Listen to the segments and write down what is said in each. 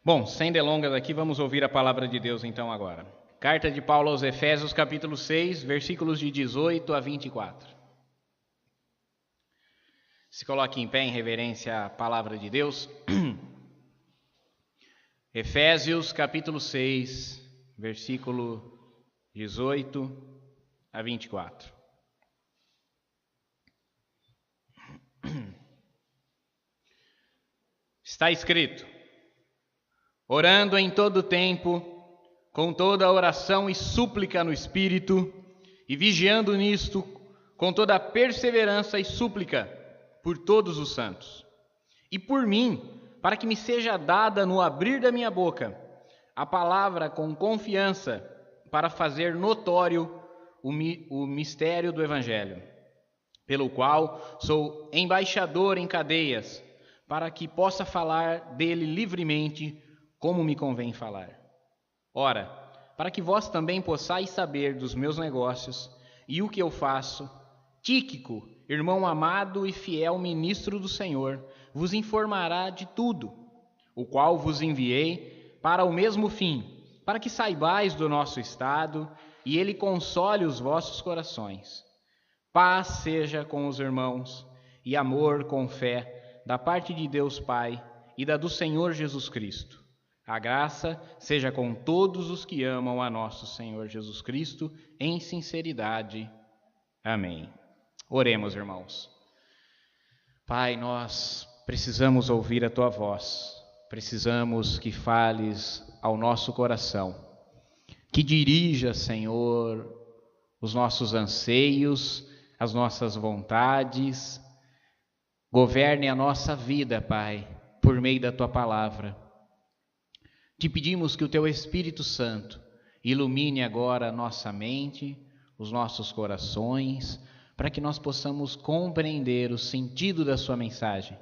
Bom, sem delongas aqui, vamos ouvir a palavra de Deus então agora. Carta de Paulo aos Efésios, capítulo 6, versículos de 18 a 24. Se coloque em pé em reverência à palavra de Deus. Efésios, capítulo 6, versículo 18 a 24. Está escrito: orando em todo tempo, com toda oração e súplica no Espírito, e vigiando nisto, com toda perseverança e súplica por todos os santos. E por mim, para que me seja dada no abrir da minha boca a palavra com confiança, para fazer notório o mistério do Evangelho, pelo qual sou embaixador em cadeias, para que possa falar dele livremente, como me convém falar. Ora, para que vós também possais saber dos meus negócios e o que eu faço, Tíquico, irmão amado e fiel ministro do Senhor, vos informará de tudo, o qual vos enviei para o mesmo fim, para que saibais do nosso estado e ele console os vossos corações. Paz seja com os irmãos e amor com fé, da parte de Deus Pai e da do Senhor Jesus Cristo. A graça seja com todos os que amam a nosso Senhor Jesus Cristo em sinceridade. Amém. Oremos, irmãos. Pai, nós precisamos ouvir a Tua voz, precisamos que fales ao nosso coração, que dirija, Senhor, os nossos anseios, as nossas vontades, governe a nossa vida, Pai, por meio da Tua palavra. Te pedimos que o Teu Espírito Santo ilumine agora a nossa mente, os nossos corações, para que nós possamos compreender o sentido da Sua mensagem,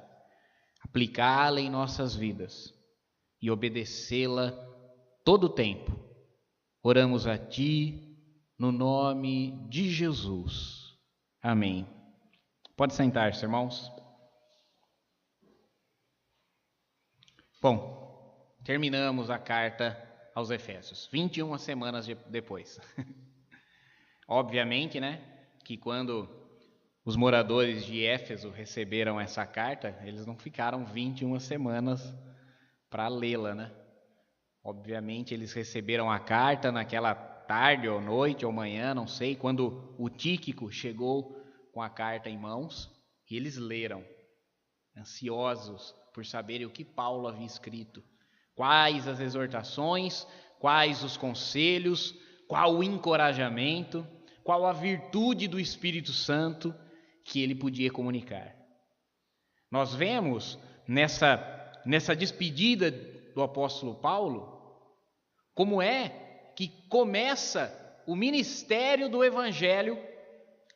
aplicá-la em nossas vidas e obedecê-la todo o tempo. Oramos a Ti, no nome de Jesus. Amém. Pode sentar-se, irmãos. Bom, terminamos a carta aos Efésios, 21 semanas depois. Obviamente, que quando os moradores de Éfeso receberam essa carta, eles não ficaram 21 semanas para lê-la, Obviamente, eles receberam a carta naquela tarde ou noite ou manhã, não sei, quando o Tíquico chegou com a carta em mãos, e eles leram, ansiosos por saberem o que Paulo havia escrito, quais as exortações, quais os conselhos, qual o encorajamento, qual a virtude do Espírito Santo que ele podia comunicar. Nós vemos nessa despedida do apóstolo Paulo, como é que começa o ministério do Evangelho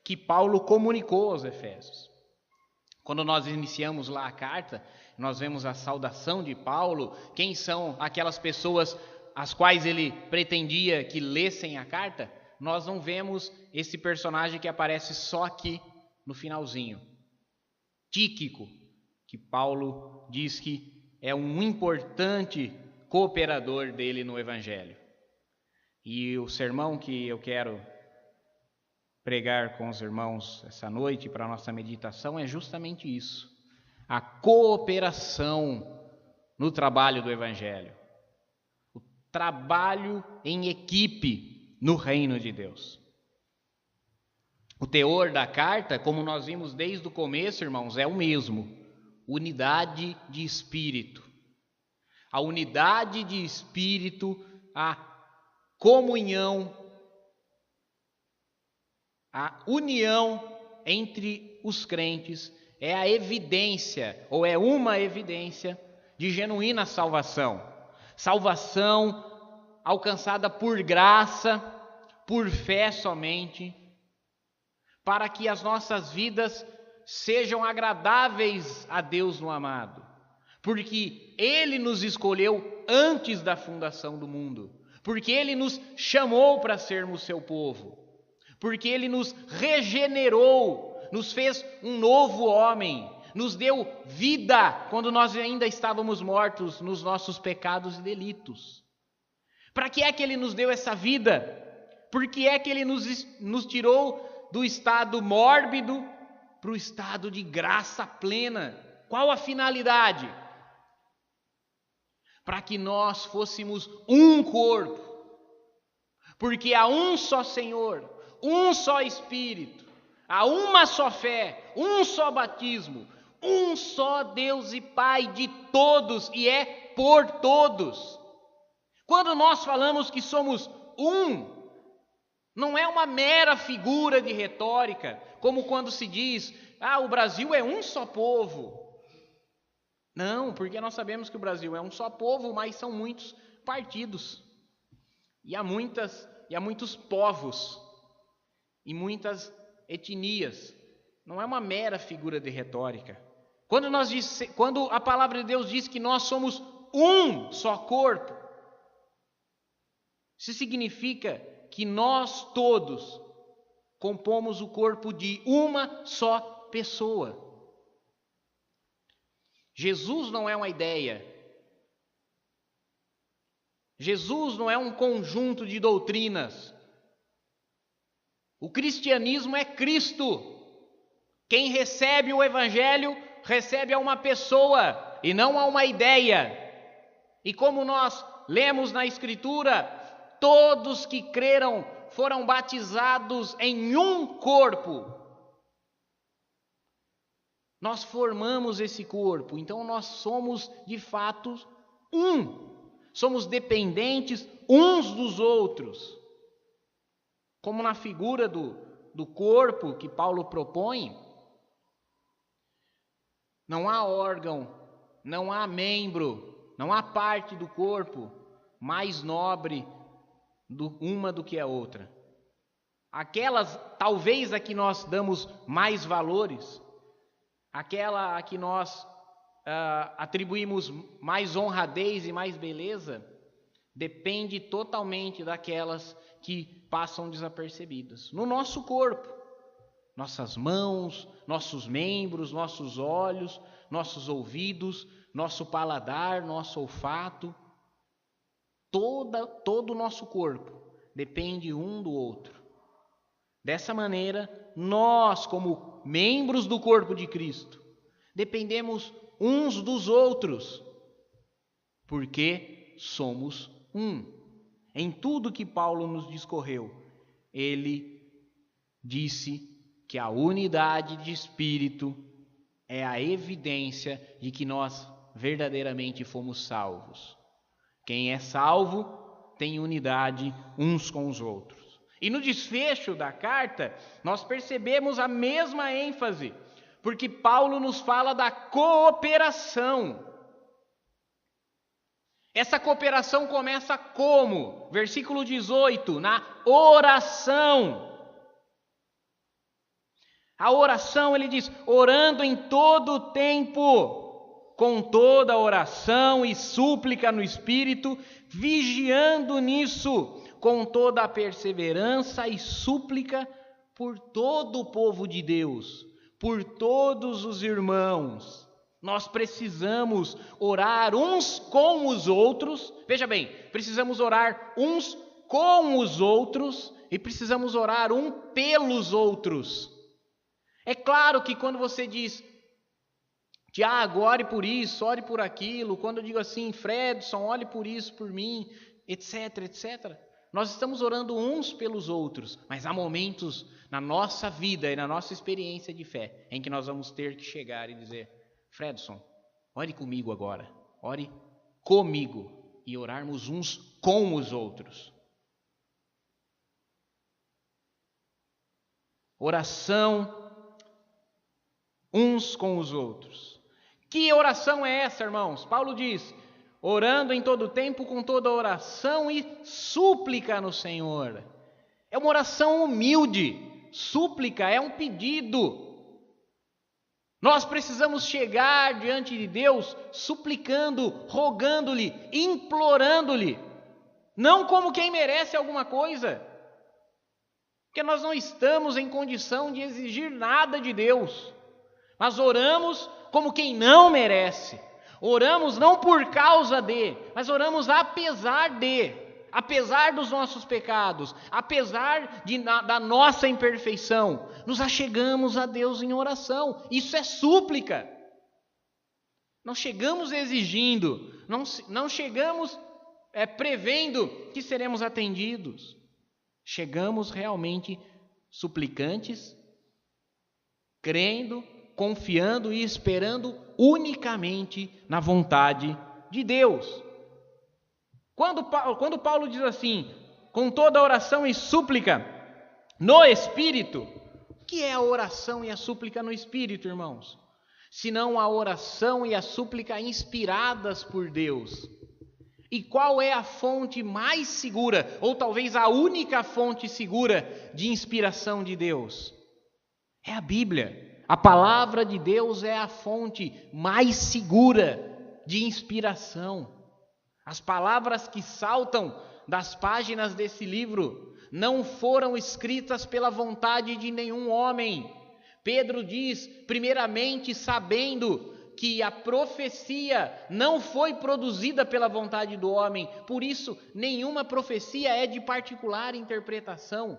que Paulo comunicou aos Efésios. Quando nós iniciamos lá a carta, nós vemos a saudação de Paulo, quem são aquelas pessoas às quais ele pretendia que lessem a carta. Nós não vemos esse personagem que aparece só aqui no finalzinho. Tíquico, que Paulo diz que é um importante cooperador dele no Evangelho. E o sermão que eu quero pregar com os irmãos essa noite para a nossa meditação é justamente isso. A cooperação no trabalho do Evangelho. O trabalho em equipe no reino de Deus. O teor da carta, como nós vimos desde o começo, irmãos, é o mesmo: unidade de espírito. A unidade de espírito, a comunhão, a união entre os crentes é a evidência, ou é uma evidência de genuína salvação. Salvação alcançada por graça, por fé somente, para que as nossas vidas sejam agradáveis a Deus no amado, porque Ele nos escolheu antes da fundação do mundo, porque Ele nos chamou para sermos seu povo, porque Ele nos regenerou, nos fez um novo homem, nos deu vida quando nós ainda estávamos mortos nos nossos pecados e delitos. Para que é que Ele nos deu essa vida? Por que é que Ele nos tirou do estado mórbido para o estado de graça plena? Qual a finalidade? Para que nós fôssemos um corpo. Porque há um só Senhor, um só Espírito, há uma só fé, um só batismo, um só Deus e Pai de todos e é por todos. Quando nós falamos que somos um, não é uma mera figura de retórica, como quando se diz, o Brasil é um só povo. Não, porque nós sabemos que o Brasil é um só povo, mas são muitos partidos. E há muitos povos e muitas etnias. Não é uma mera figura de retórica. Quando a palavra de Deus diz que nós somos um só corpo, isso significa que nós todos compomos o corpo de uma só pessoa. Jesus não é uma ideia. Jesus não é um conjunto de doutrinas. O cristianismo é Cristo. Quem recebe o Evangelho, recebe a uma pessoa e não a uma ideia. E como nós lemos na Escritura, todos que creram foram batizados em um corpo. Nós formamos esse corpo, então nós somos de fato um. Somos dependentes uns dos outros. Como na figura do corpo que Paulo propõe, não há órgão, não há membro, não há parte do corpo mais nobre uma do que a outra. Aquelas, talvez a que nós damos mais valores, aquela a que nós atribuímos mais honradez e mais beleza, depende totalmente daquelas que passam desapercebidas. No nosso corpo, nossas mãos, nossos membros, nossos olhos, nossos ouvidos, nosso paladar, nosso olfato, todo o nosso corpo depende um do outro. Dessa maneira, nós, como membros do corpo de Cristo, dependemos uns dos outros, porque somos um. Em tudo que Paulo nos discorreu, ele disse que a unidade de espírito é a evidência de que nós verdadeiramente fomos salvos. Quem é salvo tem unidade uns com os outros. E no desfecho da carta, nós percebemos a mesma ênfase, porque Paulo nos fala da cooperação. Essa cooperação começa como? Versículo 18, na oração. A oração, ele diz, orando em todo o tempo, com toda oração e súplica no Espírito, vigiando nisso, com toda a perseverança e súplica por todo o povo de Deus, por todos os irmãos. Nós precisamos orar uns com os outros. Veja bem, precisamos orar uns com os outros e precisamos orar um pelos outros. É claro que quando você diz, Tiago, ore por isso, ore por aquilo, quando eu digo assim, Fredson, ore por isso, por mim, etc, etc. Nós estamos orando uns pelos outros, mas há momentos na nossa vida e na nossa experiência de fé em que nós vamos ter que chegar e dizer, Fredson, ore comigo agora, ore comigo e orarmos uns com os outros. Oração uns com os outros. Que oração é essa, irmãos? Paulo diz, orando em todo tempo com toda oração e súplica no Senhor. É uma oração humilde. Súplica é um pedido. Nós precisamos chegar diante de Deus suplicando, rogando-lhe, implorando-lhe. Não como quem merece alguma coisa. Porque nós não estamos em condição de exigir nada de Deus. Mas oramos como quem não merece. Oramos não por causa de, mas oramos apesar de. Apesar dos nossos pecados, apesar da nossa imperfeição, nos achegamos a Deus em oração. Isso é súplica. Não chegamos exigindo, não chegamos prevendo que seremos atendidos. Chegamos realmente suplicantes, crendo, confiando e esperando unicamente na vontade de Deus. Quando Paulo diz assim, com toda oração e súplica no Espírito, o que é a oração e a súplica no Espírito, irmãos? Senão a oração e a súplica inspiradas por Deus. E qual é a fonte mais segura, ou talvez a única fonte segura de inspiração de Deus? É a Bíblia. A palavra de Deus é a fonte mais segura de inspiração. As palavras que saltam das páginas desse livro não foram escritas pela vontade de nenhum homem. Pedro diz, primeiramente sabendo que a profecia não foi produzida pela vontade do homem, por isso nenhuma profecia é de particular interpretação.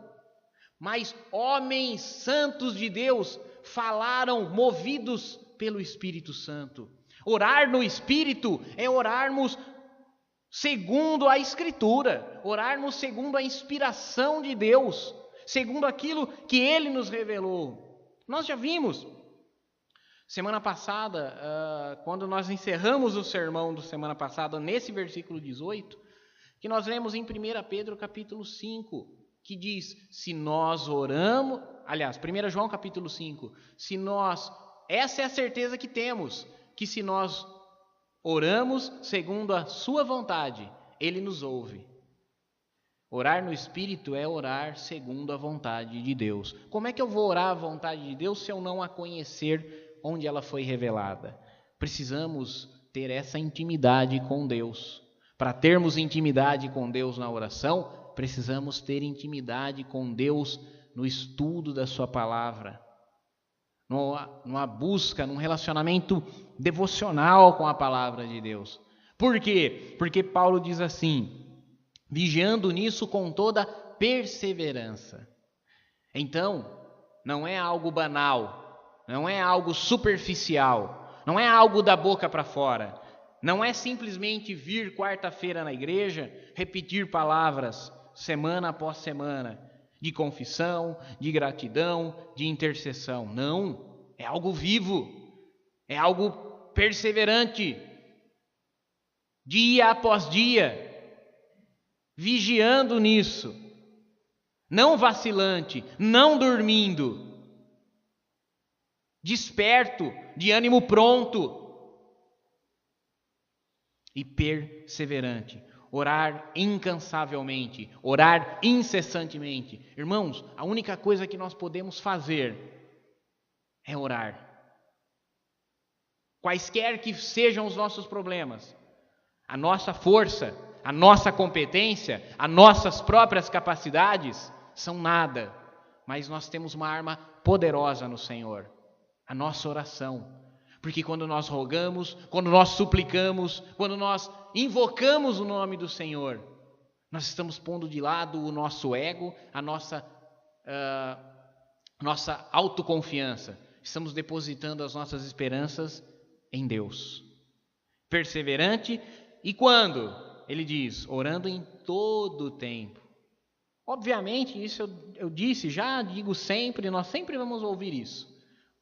Mas homens santos de Deus falaram movidos pelo Espírito Santo. Orar no Espírito é orarmos segundo a Escritura, orarmos segundo a inspiração de Deus, segundo aquilo que Ele nos revelou. Nós já vimos, semana passada, quando nós encerramos o sermão da semana passada, nesse versículo 18, que nós lemos em 1 Pedro capítulo 5, que diz, se nós oramos, aliás, 1 João capítulo 5, essa é a certeza que temos, que se nós oramos segundo a sua vontade, Ele nos ouve. Orar no Espírito é orar segundo a vontade de Deus. Como é que eu vou orar a vontade de Deus se eu não a conhecer onde ela foi revelada? Precisamos ter essa intimidade com Deus. Para termos intimidade com Deus na oração, precisamos ter intimidade com Deus no estudo da sua palavra, numa busca, num relacionamento devocional com a palavra de Deus. Por quê? Porque Paulo diz assim, vigiando nisso com toda perseverança. Então, não é algo banal, não é algo superficial, não é algo da boca para fora, não é simplesmente vir quarta-feira na igreja, repetir palavras semana após semana, de confissão, de gratidão, de intercessão. Não, é algo vivo, é algo perseverante, dia após dia, vigiando nisso, não vacilante, não dormindo, desperto, de ânimo pronto e perseverante. Orar incansavelmente, orar incessantemente. Irmãos, a única coisa que nós podemos fazer é orar. Quaisquer que sejam os nossos problemas, a nossa força, a nossa competência, as nossas próprias capacidades são nada, mas nós temos uma arma poderosa no Senhor, a nossa oração. Porque quando nós rogamos, quando nós suplicamos, quando nós invocamos o nome do Senhor, nós estamos pondo de lado o nosso ego, a nossa autoconfiança. Estamos depositando as nossas esperanças em Deus. Perseverante, e quando? Ele diz, orando em todo o tempo. Obviamente, isso eu disse, já digo sempre, nós sempre vamos ouvir isso.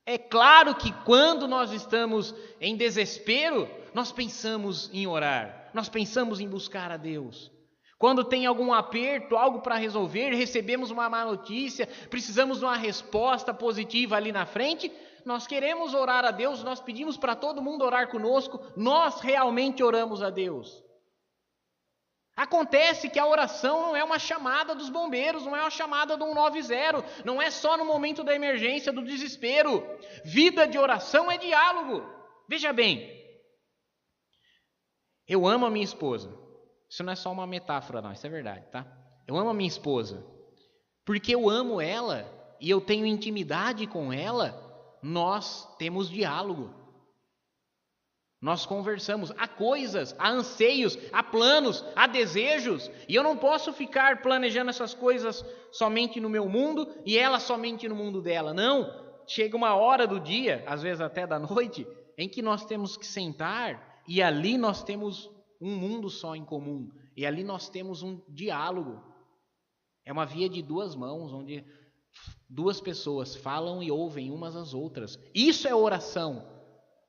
É claro que quando nós estamos em desespero, nós pensamos em orar, nós pensamos em buscar a Deus. Quando tem algum aperto, algo para resolver, recebemos uma má notícia, precisamos de uma resposta positiva ali na frente, nós queremos orar a Deus, nós pedimos para todo mundo orar conosco, nós realmente oramos a Deus. Acontece que a oração não é uma chamada dos bombeiros, não é uma chamada do 190, não é só no momento da emergência, do desespero. Vida de oração é diálogo. Veja bem, eu amo a minha esposa. Isso não é só uma metáfora, não, isso é verdade, tá? Eu amo a minha esposa. Porque eu amo ela e eu tenho intimidade com ela, nós temos diálogo. Nós conversamos, há coisas, há anseios, há planos, há desejos, e eu não posso ficar planejando essas coisas somente no meu mundo e ela somente no mundo dela. Não, chega uma hora do dia, às vezes até da noite, em que nós temos que sentar e ali nós temos um mundo só em comum, e ali nós temos um diálogo. É uma via de duas mãos, onde duas pessoas falam e ouvem umas às outras. Isso é oração.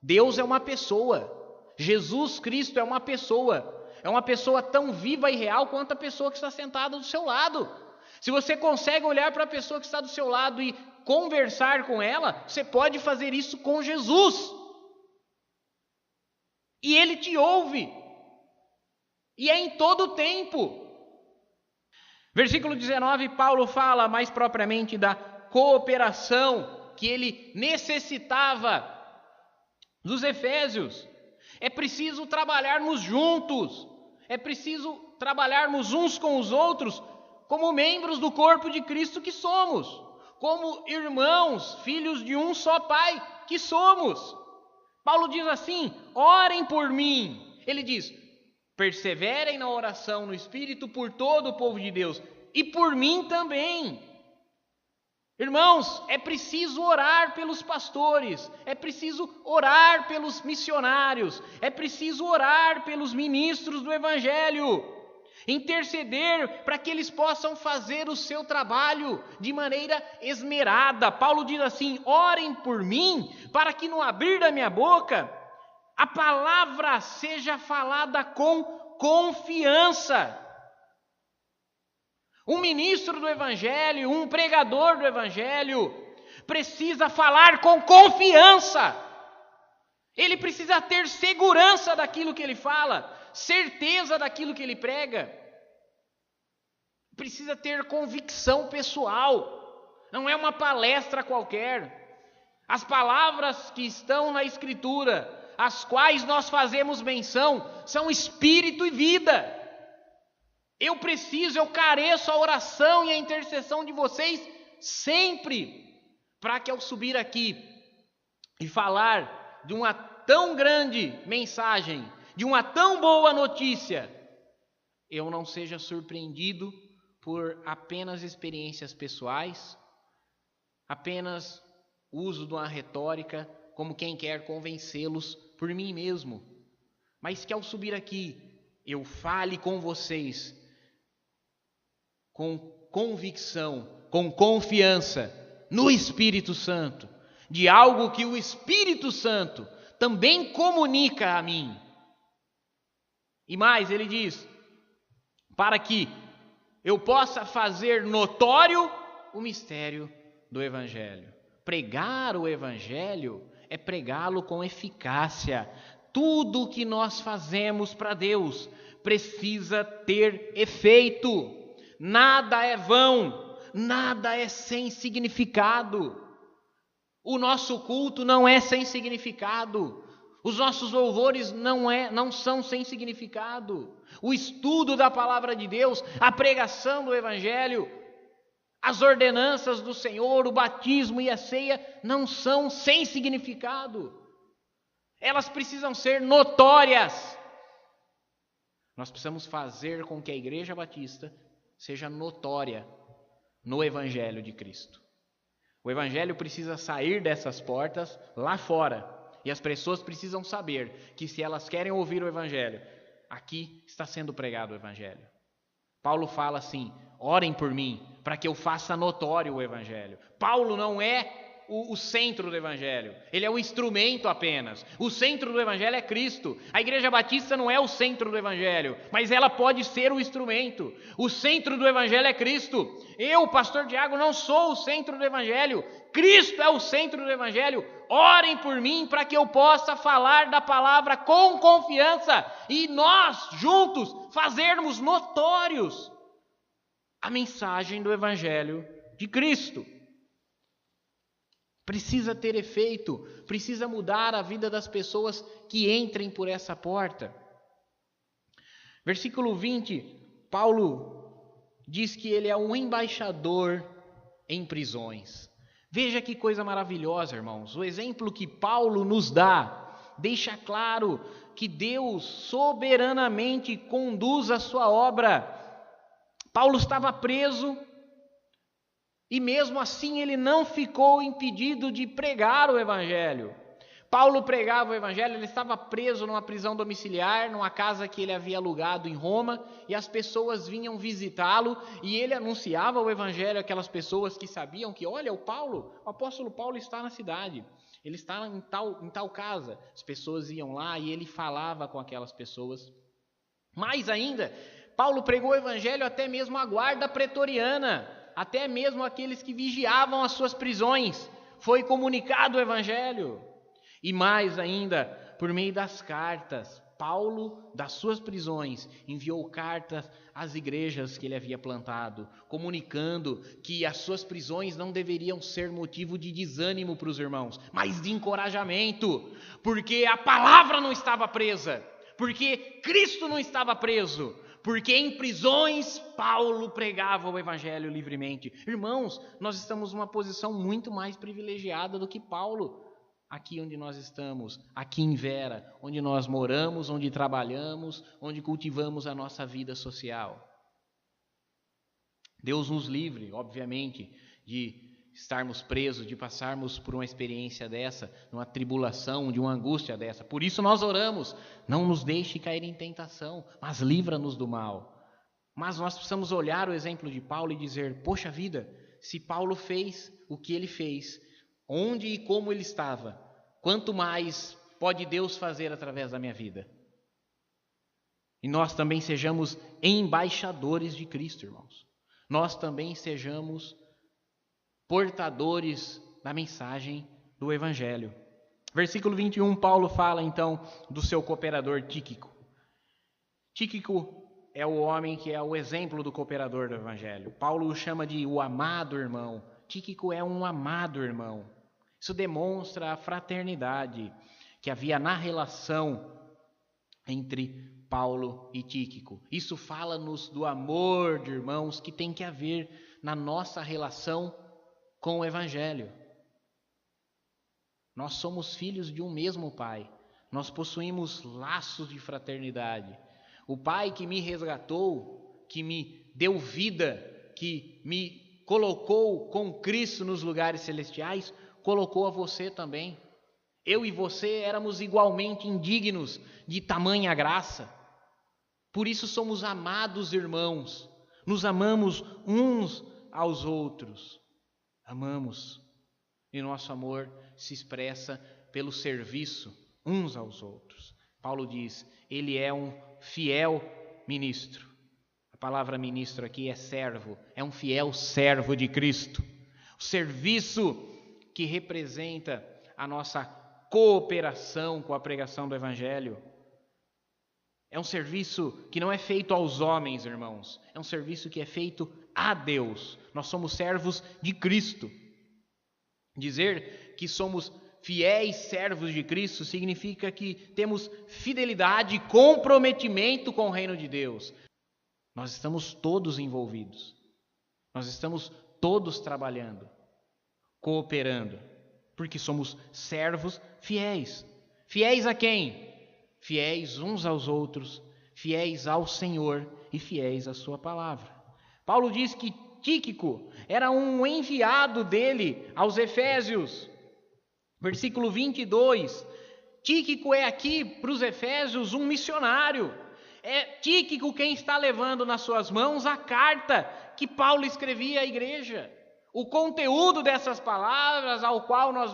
Deus é uma pessoa. Jesus Cristo é uma pessoa. É uma pessoa tão viva e real quanto a pessoa que está sentada do seu lado. Se você consegue olhar para a pessoa que está do seu lado e conversar com ela, você pode fazer isso com Jesus. E Ele te ouve. E é em todo o tempo. Versículo 19, Paulo fala mais propriamente da cooperação que ele necessitava dos efésios. É preciso trabalharmos juntos, é preciso trabalharmos uns com os outros, como membros do corpo de Cristo que somos, como irmãos, filhos de um só Pai que somos. Paulo diz assim: orem por mim. Ele diz: perseverem na oração no Espírito por todo o povo de Deus e por mim também. Irmãos, é preciso orar pelos pastores, é preciso orar pelos missionários, é preciso orar pelos ministros do Evangelho, interceder para que eles possam fazer o seu trabalho de maneira esmerada. Paulo diz assim: orem por mim, para que no abrir da minha boca a palavra seja falada com confiança. Um ministro do Evangelho, um pregador do Evangelho, precisa falar com confiança. Ele precisa ter segurança daquilo que ele fala, certeza daquilo que ele prega. Precisa ter convicção pessoal. Não é uma palestra qualquer. As palavras que estão na Escritura, as quais nós fazemos menção, são espírito e vida. Eu careço a oração e a intercessão de vocês sempre, para que ao subir aqui e falar de uma tão grande mensagem, de uma tão boa notícia, eu não seja surpreendido por apenas experiências pessoais, apenas uso de uma retórica, como quem quer convencê-los por mim mesmo, mas que ao subir aqui eu fale com vocês com convicção, com confiança no Espírito Santo, de algo que o Espírito Santo também comunica a mim. E mais, ele diz, para que eu possa fazer notório o mistério do Evangelho. Pregar o Evangelho é pregá-lo com eficácia. Tudo o que nós fazemos para Deus precisa ter efeito. Nada é vão, nada é sem significado. O nosso culto não é sem significado. Os nossos louvores não são sem significado. O estudo da palavra de Deus, a pregação do Evangelho, as ordenanças do Senhor, o batismo e a ceia não são sem significado. Elas precisam ser notórias. Nós precisamos fazer com que a Igreja Batista seja notória no Evangelho de Cristo. O Evangelho precisa sair dessas portas lá fora. E as pessoas precisam saber que se elas querem ouvir o Evangelho, aqui está sendo pregado o Evangelho. Paulo fala assim: orem por mim, para que eu faça notório o Evangelho. Paulo não é o centro do Evangelho, ele é o instrumento apenas. O centro do Evangelho é Cristo. A Igreja Batista não é o centro do Evangelho, mas ela pode ser o instrumento. O centro do Evangelho é Cristo. Eu, pastor Diago, não sou o centro do Evangelho. Cristo é o centro do Evangelho. Orem por mim para que eu possa falar da palavra com confiança e nós juntos fazermos notórios a mensagem do Evangelho de Cristo. Precisa ter efeito, precisa mudar a vida das pessoas que entrem por essa porta. Versículo 20, Paulo diz que ele é um embaixador em prisões. Veja que coisa maravilhosa, irmãos. O exemplo que Paulo nos dá deixa claro que Deus soberanamente conduz a sua obra. Paulo estava preso e mesmo assim ele não ficou impedido de pregar o evangelho. Paulo pregava o evangelho, ele estava preso numa prisão domiciliar, numa casa que ele havia alugado em Roma, e as pessoas vinham visitá-lo, e ele anunciava o evangelho àquelas pessoas que sabiam que, olha, o apóstolo Paulo está na cidade, ele está em tal casa. As pessoas iam lá e ele falava com aquelas pessoas. Mais ainda, Paulo pregou o evangelho até mesmo à guarda pretoriana, até mesmo aqueles que vigiavam as suas prisões. Foi comunicado o evangelho. E mais ainda, por meio das cartas, Paulo, das suas prisões, enviou cartas às igrejas que ele havia plantado, comunicando que as suas prisões não deveriam ser motivo de desânimo para os irmãos, mas de encorajamento, porque a palavra não estava presa, porque Cristo não estava preso, porque em prisões Paulo pregava o evangelho livremente. Irmãos, nós estamos numa posição muito mais privilegiada do que Paulo. Aqui onde nós estamos, aqui em Vera, onde nós moramos, onde trabalhamos, onde cultivamos a nossa vida social. Deus nos livre, obviamente, de estarmos presos, de passarmos por uma experiência dessa, numa tribulação, de uma angústia dessa. Por isso nós oramos, não nos deixe cair em tentação, mas livra-nos do mal. Mas nós precisamos olhar o exemplo de Paulo e dizer, poxa vida, se Paulo fez o que ele fez, onde e como ele estava, quanto mais pode Deus fazer através da minha vida. E nós também sejamos embaixadores de Cristo, irmãos. Nós também sejamos portadores da mensagem do Evangelho. Versículo 21, Paulo fala então do seu cooperador Tíquico. Tíquico é o homem que é o exemplo do cooperador do Evangelho. Paulo o chama de o amado irmão. Tíquico é um amado irmão. Isso demonstra a fraternidade que havia na relação entre Paulo e Tíquico. Isso fala-nos do amor de irmãos que tem que haver na nossa relação com o Evangelho. Nós somos filhos de um mesmo Pai. Nós possuímos laços de fraternidade. O Pai que me resgatou, que me deu vida, que me colocou com Cristo nos lugares celestiais, colocou a você também. Eu e você éramos igualmente indignos de tamanha graça. Por isso somos amados irmãos. Nos amamos uns aos outros. Amamos. E nosso amor se expressa pelo serviço uns aos outros. Paulo diz, ele é um fiel ministro. A palavra ministro aqui é servo. É um fiel servo de Cristo. O serviço que representa a nossa cooperação com a pregação do Evangelho. É um serviço que não é feito aos homens, irmãos. É um serviço que é feito a Deus. Nós somos servos de Cristo. Dizer que somos fiéis servos de Cristo significa que temos fidelidade e comprometimento com o reino de Deus. Nós estamos todos envolvidos. Nós estamos todos trabalhando, cooperando, porque somos servos fiéis. Fiéis a quem? Fiéis uns aos outros, fiéis ao Senhor e fiéis à sua palavra. Paulo diz que Tíquico era um enviado dele aos Efésios. Versículo 22. Tíquico é aqui para os Efésios um missionário. É Tíquico quem está levando nas suas mãos a carta que Paulo escrevia à igreja. O conteúdo dessas palavras ao qual nós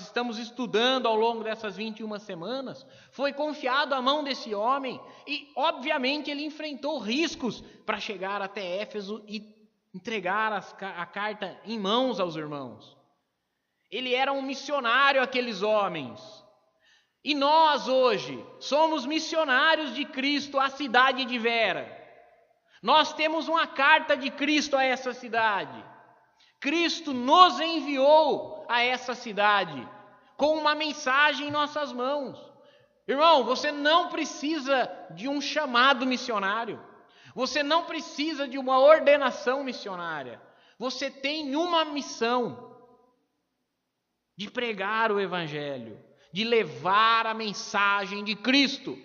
estamos estudando ao longo dessas 21 semanas, foi confiado à mão desse homem e, obviamente, ele enfrentou riscos para chegar até Éfeso e entregar a carta em mãos aos irmãos. Ele era um missionário àqueles homens. E nós hoje somos missionários de Cristo à cidade de Vera. Nós temos uma carta de Cristo a essa cidade. Cristo nos enviou a essa cidade com uma mensagem em nossas mãos. Irmão, você não precisa de um chamado missionário. Você não precisa de uma ordenação missionária. Você tem uma missão de pregar o Evangelho, de levar a mensagem de Cristo.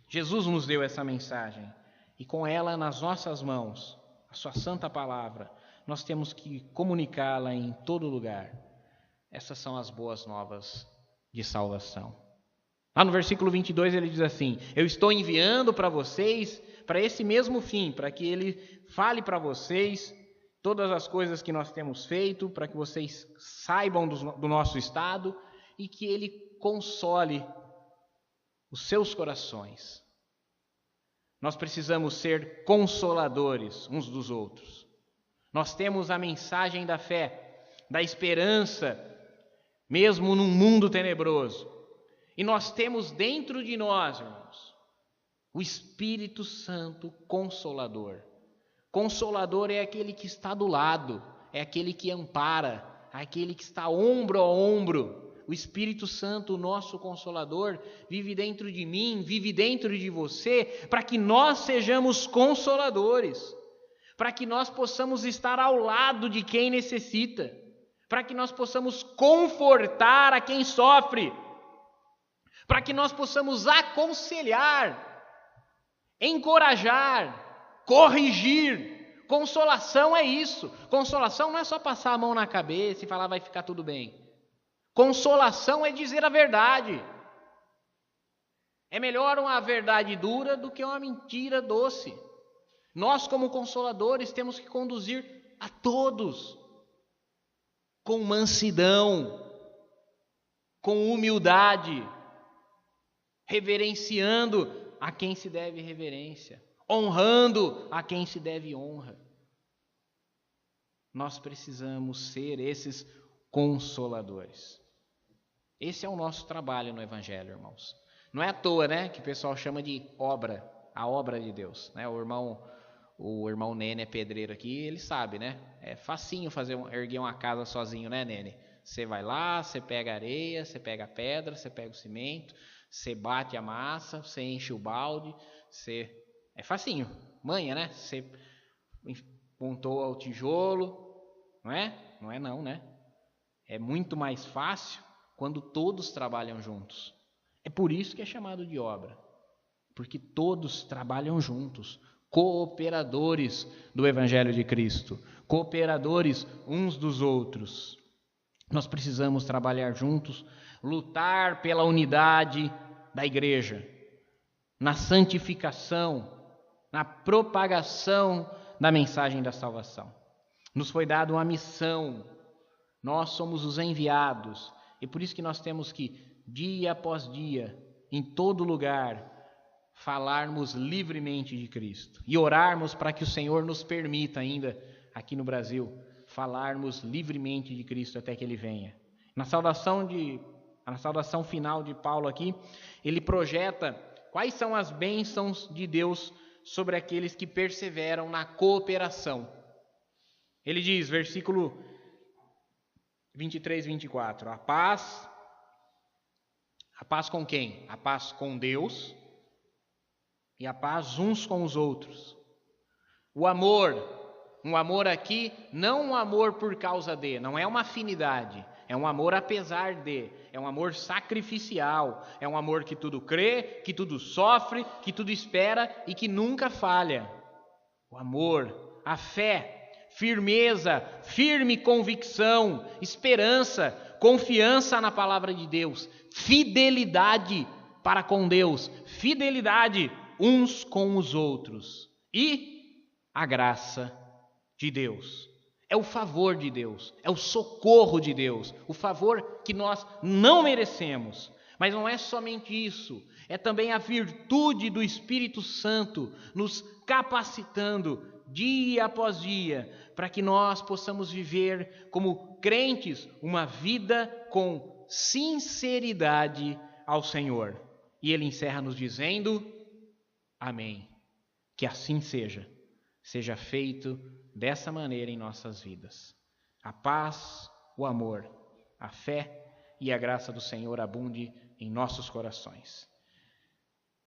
Jesus nos deu essa mensagem e com ela nas nossas mãos, a sua santa palavra, nós temos que comunicá-la em todo lugar. Essas são as boas novas de salvação. Lá no versículo 22 ele diz assim: eu estou enviando para vocês, para esse mesmo fim, para que ele fale para vocês todas as coisas que nós temos feito, para que vocês saibam do nosso estado e que ele console os seus corações. Nós precisamos ser consoladores uns dos outros. Nós temos a mensagem da fé, da esperança, mesmo num mundo tenebroso. E nós temos dentro de nós, irmãos, o Espírito Santo Consolador. Consolador é aquele que está do lado, é aquele que ampara, é aquele que está ombro a ombro. O Espírito Santo, o nosso Consolador, vive dentro de mim, vive dentro de você, para que nós sejamos consoladores, para que nós possamos estar ao lado de quem necessita, para que nós possamos confortar a quem sofre, para que nós possamos aconselhar, encorajar, corrigir. Consolação é isso. Consolação não é só passar a mão na cabeça e falar vai ficar tudo bem. Consolação é dizer a verdade. É melhor uma verdade dura do que uma mentira doce. Nós, como consoladores, temos que conduzir a todos com mansidão, com humildade, reverenciando a quem se deve reverência, honrando a quem se deve honra. Nós precisamos ser esses consoladores. Esse é o nosso trabalho no Evangelho, irmãos. Não é à toa, né, que o pessoal chama de obra, a obra de Deus, né? O irmão Nene é pedreiro aqui, ele sabe, né? É facinho erguer uma casa sozinho, né, Nene? Você vai lá, você pega areia, você pega a pedra, você pega o cimento, você bate a massa, você enche o balde, é facinho, manha, né? Você montou o tijolo, não é? Não é não, né? É muito mais fácil quando todos trabalham juntos. É por isso que é chamado de obra, porque todos trabalham juntos, cooperadores do Evangelho de Cristo, cooperadores uns dos outros. Nós precisamos trabalhar juntos, lutar pela unidade da igreja, na santificação, na propagação da mensagem da salvação. Nos foi dada uma missão, nós somos os enviados, e por isso que nós temos que, dia após dia, em todo lugar, falarmos livremente de Cristo e orarmos para que o Senhor nos permita ainda, aqui no Brasil, falarmos livremente de Cristo até que Ele venha. Na saudação final de Paulo aqui, ele projeta quais são as bênçãos de Deus sobre aqueles que perseveram na cooperação. Ele diz, versículo 23, 24, a paz com quem? A paz com Deus e a paz uns com os outros. O amor, um amor aqui, não um amor por causa de, não é uma afinidade, é um amor apesar de, é um amor sacrificial, é um amor que tudo crê, que tudo sofre, que tudo espera e que nunca falha. O amor, a fé, firmeza, firme convicção, esperança, confiança na palavra de Deus, fidelidade para com Deus, fidelidade uns com os outros e a graça de Deus. É o favor de Deus, é o socorro de Deus, o favor que nós não merecemos. Mas não é somente isso, é também a virtude do Espírito Santo nos capacitando dia após dia, para que nós possamos viver como crentes uma vida com sinceridade ao Senhor. E ele encerra nos dizendo, amém. Que assim seja feito dessa maneira em nossas vidas. A paz, o amor, a fé e a graça do Senhor abunde em nossos corações.